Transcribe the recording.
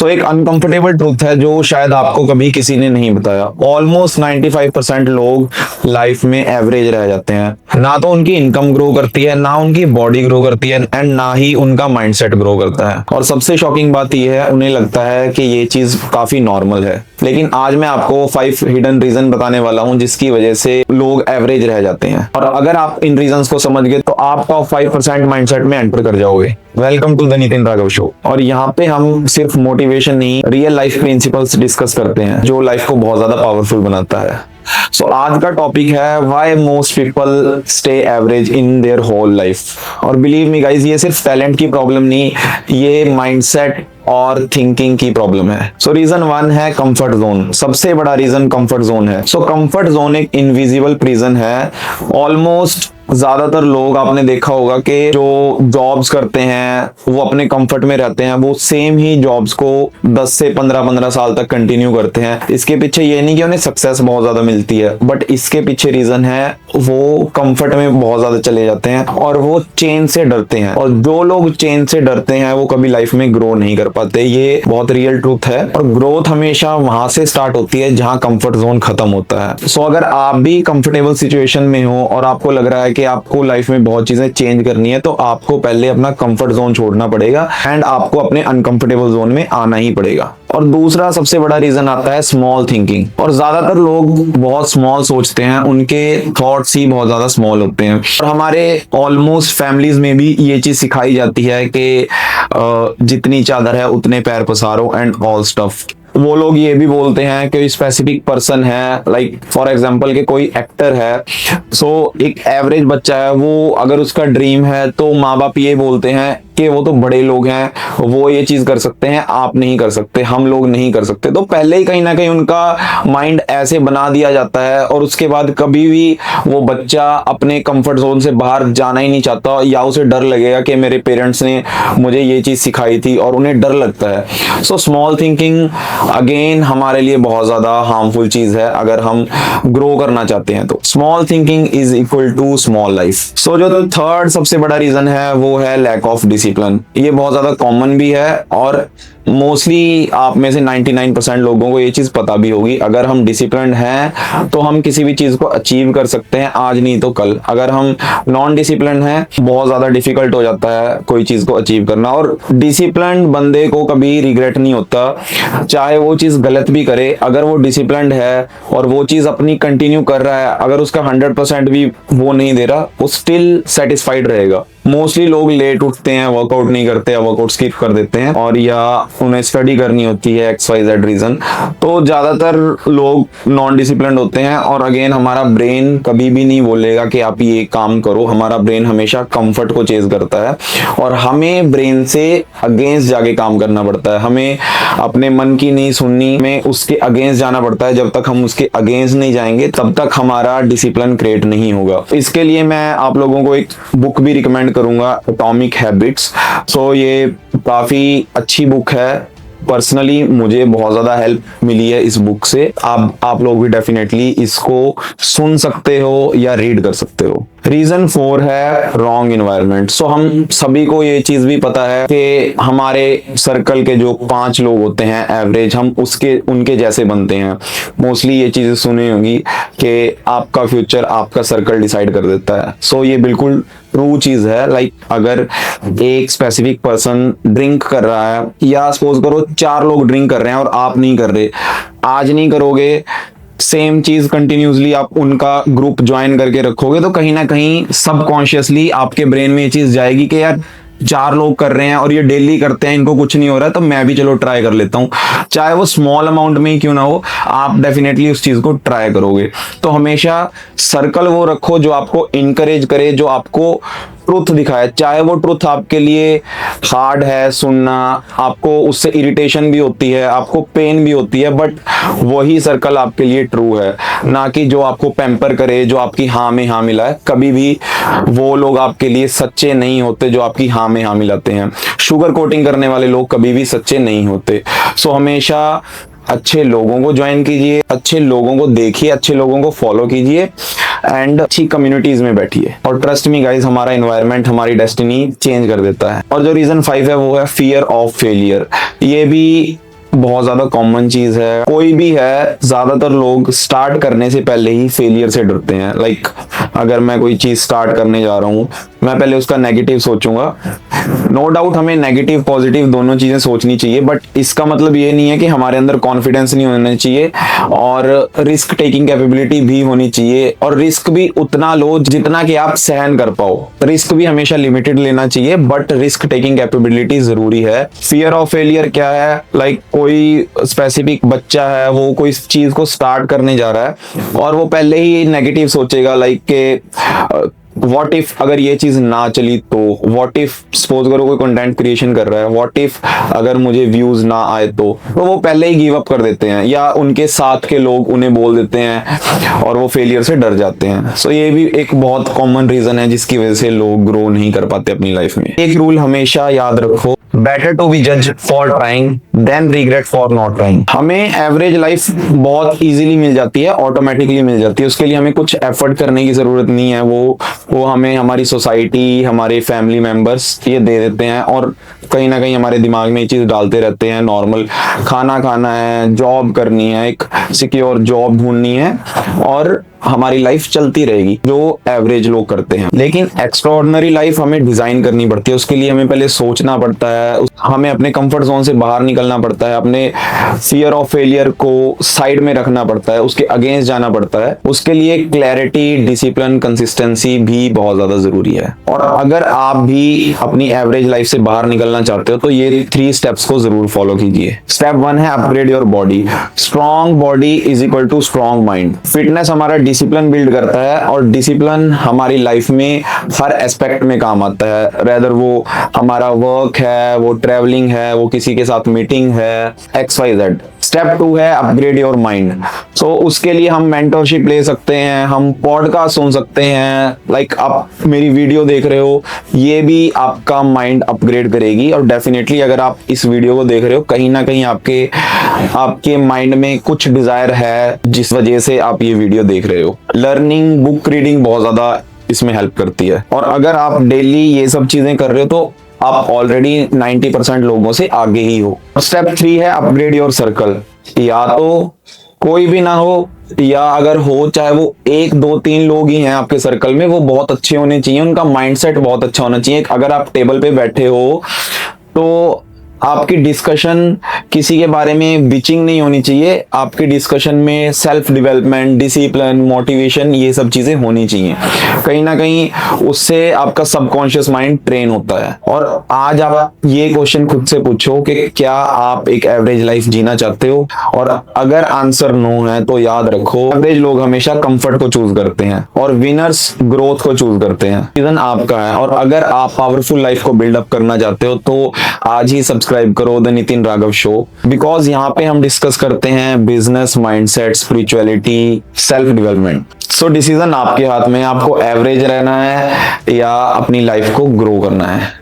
सो एक uncomfortable truth है जो शायद आपको कभी किसी ने नहीं बताया। ऑलमोस्ट 95% लोग लाइफ में एवरेज रह जाते हैं। ना तो उनकी इनकम ग्रो करती है, ना उनकी बॉडी ग्रो करती है, एंड ना ही उनका माइंडसेट ग्रो करता है। और सबसे शॉकिंग बात यह है, उन्हें लगता है कि ये चीज काफी नॉर्मल है। लेकिन आज मैं आपको 5 हिडन रीजन बताने वाला हूं जिसकी वजह से लोग एवरेज रह जाते हैं। और अगर आप इन रीजंस को समझ गए तो आप टॉप 5% माइंडसेट में एंटर कर जाओगे। Welcome to the Nitin Raghav show. और यहाँ पे हम सिर्फ मोटिवेशन नहीं, रियल लाइफ प्रिंसिपल्स डिस्कस करते हैं जो लाइफ को बहुत ज्यादा पावरफुल बनाता है। सो आज का टॉपिक है why most people stay average in their whole life. और बिलीव मी गाइस, ये सिर्फ टैलेंट की प्रॉब्लम नहीं, ये माइंडसेट और थिंकिंग की प्रॉब्लम है। सो रीजन 1 है कंफर्ट जोन। सबसे बड़ा रीजन कंफर्ट जोन है। सो कंफर्ट जोन एक इनविजिबल प्रिजन है। ऑलमोस्ट ज्यादातर लोग आपने देखा होगा कि जो जॉब्स करते हैं वो अपने कंफर्ट में रहते हैं, वो सेम ही जॉब्स को 10 से 15 साल तक कंटिन्यू करते हैं। इसके पीछे ये नहीं कि उन्हें सक्सेस बहुत ज्यादा मिलती है, बट इसके पीछे रीजन है वो कंफर्ट में बहुत ज्यादा चले जाते हैं और वो चेंज से डरते हैं। और जो लोग चेंज से डरते हैं वो कभी लाइफ में ग्रो नहीं कर पाते। ये बहुत रियल ट्रूथ है। और ग्रोथ हमेशा वहां से स्टार्ट होती है जहां कंफर्ट जोन खत्म होता है। सो अगर आप भी कंफर्टेबल सिचुएशन में हो और आपको लग रहा है कि आपको लाइफ में बहुत चीजें चेंज करनी है, तो आपको पहले अपना कंफर्ट जोन छोड़ना पड़ेगा एंड आपको अपने अनकंफर्टेबल जोन में आना ही पड़ेगा। और दूसरा सबसे बड़ा रीजन आता है स्मॉल थिंकिंग। और ज्यादातर लोग बहुत स्मॉल सोचते हैं, उनके थॉट्स ही बहुत ज्यादा स्मॉल होते हैं। और हमारे ऑलमोस्ट फैमिलीज में भी ये चीज सिखाई जाती है कि जितनी चादर है उतने पैर पसारो एंड ऑल स्टफ। वो लोग ये भी बोलते हैं कि स्पेसिफिक पर्सन है, लाइक फॉर एग्जांपल कि कोई एक्टर है। सो एक एवरेज बच्चा है, वो अगर उसका ड्रीम है तो माँ बाप ये बोलते हैं कि वो तो बड़े लोग हैं, वो ये चीज कर सकते हैं, आप नहीं कर सकते, हम लोग नहीं कर सकते। तो पहले ही कहीं ना कहीं उनका माइंड ऐसे बना दिया जाता है और उसके बाद कभी भी वो बच्चा अपने कंफर्ट जोन से बाहर जाना ही नहीं चाहता, या उसे डर लगेगा कि मेरे पेरेंट्स ने मुझे ये चीज सिखाई थी, और उन्हें डर लगता है। सो स्मॉल थिंकिंग अगेन हमारे लिए बहुत ज्यादा हार्मफुल चीज है अगर हम ग्रो करना चाहते हैं तो। Small thinking is equal to small life. So जो थर्ड सबसे बड़ा रीजन है वो है लैक ऑफ डिसिप्लिन। ये बहुत ज्यादा कॉमन भी है और मोस्टली आप में से 99% लोगों को ये चीज पता भी होगी। अगर हम डिसिप्लिन हैं तो हम किसी भी चीज को अचीव कर सकते हैं, आज नहीं तो कल। अगर हम नॉन डिसिप्लिन हैं, बहुत ज्यादा डिफिकल्ट हो जाता है कोई चीज को अचीव करना। और डिसिप्लिन बंदे को कभी रिग्रेट नहीं होता, चाहे वो चीज गलत भी करे। अगर वो डिसिप्लिन है और वो चीज अपनी कंटिन्यू कर रहा है, अगर उसका 100% भी वो नहीं दे रहा, वो स्टिल सेटिस्फाइड रहेगा। मोस्टली लोग लेट उठते हैं, वर्कआउट नहीं करते, वर्कआउट स्किप कर देते हैं, और या उन्हें स्टडी करनी होती है XYZ रीजन। तो ज्यादातर लोग नॉन डिसिप्लिन्ड होते हैं। और अगेन हमारा ब्रेन कभी भी नहीं बोलेगा कि आप ये काम करो। हमारा ब्रेन हमेशा कंफर्ट को चेज करता है और हमें ब्रेन से अगेंस्ट जाके काम करना पड़ता है। हमें अपने मन की नहीं सुननी, हमें उसके अगेंस्ट जाना पड़ता है। जब तक हम उसके अगेंस्ट नहीं जाएंगे तब तक हमारा डिसिप्लिन क्रिएट नहीं होगा। इसके लिए मैं आप लोगों को एक बुक भी रिकमेंड करूंगा, एटॉमिक हैबिट्स। सो ये काफी अच्छी बुक है। पर्सनली मुझे बहुत ज्यादा हेल्प मिली है इस बुक से। आप लोग भी डेफिनेटली इसको सुन सकते हो या रीड कर सकते हो। रीजन 4 है रॉन्ग इन्वायरमेंट। सो हम सभी को ये चीज भी पता है कि हमारे सर्कल के जो 5 लोग होते हैं एवरेज, हम उनके जैसे बनते हैं। मोस्टली ये चीजें सुनी होंगी कि आपका फ्यूचर आपका सर्कल डिसाइड कर देता है। सो ये बिल्कुल ट्रू चीज है। लाइक अगर एक स्पेसिफिक पर्सन ड्रिंक कर रहा है, या सपोज करो 4 लोग ड्रिंक कर रहे हैं और आप नहीं कर रहे, आज नहीं करोगे, सेम चीज कंटिन्यूसली आप उनका ग्रुप ज्वाइन करके रखोगे, तो कहीं ना कहीं सबकॉन्शियसली आपके ब्रेन में ये चीज जाएगी कि यार 4 लोग कर रहे हैं और ये डेली करते हैं, इनको कुछ नहीं हो रहा है, तो मैं भी चलो ट्राई कर लेता हूँ। चाहे वो स्मॉल अमाउंट में ही क्यों ना हो, आप डेफिनेटली उस चीज को ट्राई करोगे। तो हमेशा सर्कल वो रखो जो आपको इनकरेज करे, जो आपको ट्रुथ दिखाए। चाहे वो ट्रुथ आपके लिए हार्ड है सुनना, आपको उससे इरिटेशन भी होती है, आपको पेन भी होती है, बट वही सर्कल आपके लिए ट्रू है। ना कि जो आपको पैम्पर करे, जो आपकी हाँ में हाँ मिलाए। कभी भी वो लोग आपके लिए सच्चे नहीं होते जो आपकी हाँ में हाँ मिलाते हैं। शुगर कोटिंग करने वाले लोग कभी भी सच्चे नहीं होते। सो हमेशा अच्छे लोगों को ज्वाइन कीजिए, अच्छे लोगों को देखिए, अच्छे लोगों को फॉलो कीजिए एंड अच्छी कम्युनिटीज में बैठिए। और ट्रस्ट मी गाइज, हमारा एनवायरनमेंट हमारी डेस्टिनी चेंज कर देता है। और जो रीजन 5 है वो है फियर ऑफ फेलियर। ये भी बहुत ज्यादा कॉमन चीज है, कोई भी है, ज्यादातर लोग स्टार्ट करने से पहले ही फेलियर से डरते हैं। लाइक अगर मैं कोई चीज स्टार्ट करने जा रहा हूँ, मैं पहले उसका नेगेटिव सोचूंगा। नो डाउट हमें नेगेटिव पॉजिटिव दोनों चीजें सोचनी चाहिए, बट इसका मतलब ये नहीं है कि हमारे अंदर कॉन्फिडेंस नहीं होना चाहिए, और रिस्क टेकिंग कैपेबिलिटी भी होनी चाहिए, और रिस्क भी उतना लो जितना कि आप सहन कर पाओ। रिस्क भी हमेशा लिमिटेड लेना चाहिए, बट रिस्क टेकिंग कैपेबिलिटी जरूरी है। फियर ऑफ फेलियर क्या है? लाइक कोई स्पेसिफिक बच्चा है, वो कोई चीज को स्टार्ट करने जा रहा है और वो पहले ही नेगेटिव सोचेगा, लाइक के व्हाट इफ अगर ये चीज ना चली तो, व्हाट इफ सपोज करो कोई कंटेंट क्रिएशन कर रहा है, व्हाट इफ अगर मुझे व्यूज ना आए तो वो पहले ही गिव अप कर देते हैं, या उनके साथ के लोग उन्हें बोल देते हैं और वो फेलियर से डर जाते हैं। सो ये भी एक बहुत कॉमन रीजन है जिसकी वजह से लोग ग्रो नहीं कर पाते अपनी लाइफ में। एक रूल हमेशा याद रखो, बेटर टू बी जज for trying than regret for not trying. हमें एवरेज लाइफ बहुत इजीली मिल जाती है, ऑटोमेटिकली मिल जाती है, उसके लिए हमें कुछ एफर्ट करने की जरूरत नहीं है। वो हमें हमारी सोसाइटी, हमारे फैमिली मेंबर्स ये दे देते हैं, और कहीं ना कहीं हमारे दिमाग में ये चीज डालते रहते हैं। नॉर्मल खाना खाना है, जॉब करनी है, एक सिक्योर जॉब ढूंढनी है, और हमारी लाइफ चलती रहेगी, जो एवरेज लोग करते हैं। लेकिन एक्स्ट्राऑर्डिनरी लाइफ हमें डिजाइन करनी पड़ती है, उसके लिए हमें पहले सोचना पड़ता है, हमें अपने कंफर्ट जोन से बाहर निकलना पड़ता है, अपने फियर ऑफ फेलियर को साइड में रखना पड़ता है, उसके अगेंस्ट जाना पड़ता है। उसके लिए क्लैरिटी, डिसिप्लिन, कंसिस्टेंसी भी बहुत ज्यादा जरूरी है। और अगर आप भी अपनी एवरेज लाइफ से बाहर निकलना चाहते हो तो ये 3 स्टेप्स को जरूर फॉलो कीजिए। स्टेप 1 है upgrade your body. Strong body is equal to strong mind. Fitness हमारा डिसिप्लिन बिल्ड करता है, और डिसिप्लिन हमारी लाइफ में हर एस्पेक्ट में काम आता है। रेदर वो हमारा वर्क है, वो ट्रैवलिंग है, वो किसी के साथ मीटिंग है, XYZ। स्टेप 2 है अपग्रेड योर माइंड। सो उसके लिए हम मेंटरशिप ले सकते हैं, हम पॉडकास्ट सुन सकते हैं। लाइक आप मेरी वीडियो देख रहे हो, ये भी आपका माइंड अपग्रेड करेगी। और डेफिनेटली अगर आप इस वीडियो को देख रहे हो, कहीं ना कहीं आपके माइंड में कुछ डिजायर है जिस वजह से आप ये वीडियो देख रहे हो। लर्निंग, बुक रीडिंग बहुत ज्यादा इसमें हेल्प करती है, और अगर आप डेली ये सब चीजें कर रहे हो तो आप ऑलरेडी 90% लोगों से आगे ही हो। स्टेप 3 है अपग्रेड योर सर्कल। या तो कोई भी ना हो, या अगर हो चाहे वो 1, 2, 3 लोग ही हैं आपके सर्कल में, वो बहुत अच्छे होने चाहिए, उनका माइंडसेट बहुत अच्छा होना चाहिए। अगर आप टेबल पे बैठे हो तो आपकी डिस्कशन किसी के बारे में बिचिंग नहीं होनी चाहिए, आपकी डिस्कशन में सेल्फ डेवलपमेंट, डिसिप्लिन, मोटिवेशन, ये सब चीजें होनी चाहिए। कहीं ना कहीं उससे आपका सबकॉन्शियस माइंड ट्रेन होता है। और आज आप ये क्वेश्चन खुद से पूछो कि क्या आप एक एवरेज लाइफ जीना चाहते हो, और अगर आंसर नो है तो याद रखो, एवरेज लोग हमेशा कंफर्ट को चूज करते हैं और विनर्स ग्रोथ को चूज करते हैं। रीजन आपका है, और अगर आप पावरफुल लाइफ को बिल्डअप करना चाहते हो तो आज ही सब्सक्राइब करो the Nitin Raghav show, because यहाँ पे हम डिस्कस करते हैं business, mindset, spirituality, self development. So decision आपके हाथ में, आपको एवरेज रहना है या अपनी लाइफ को ग्रो करना है।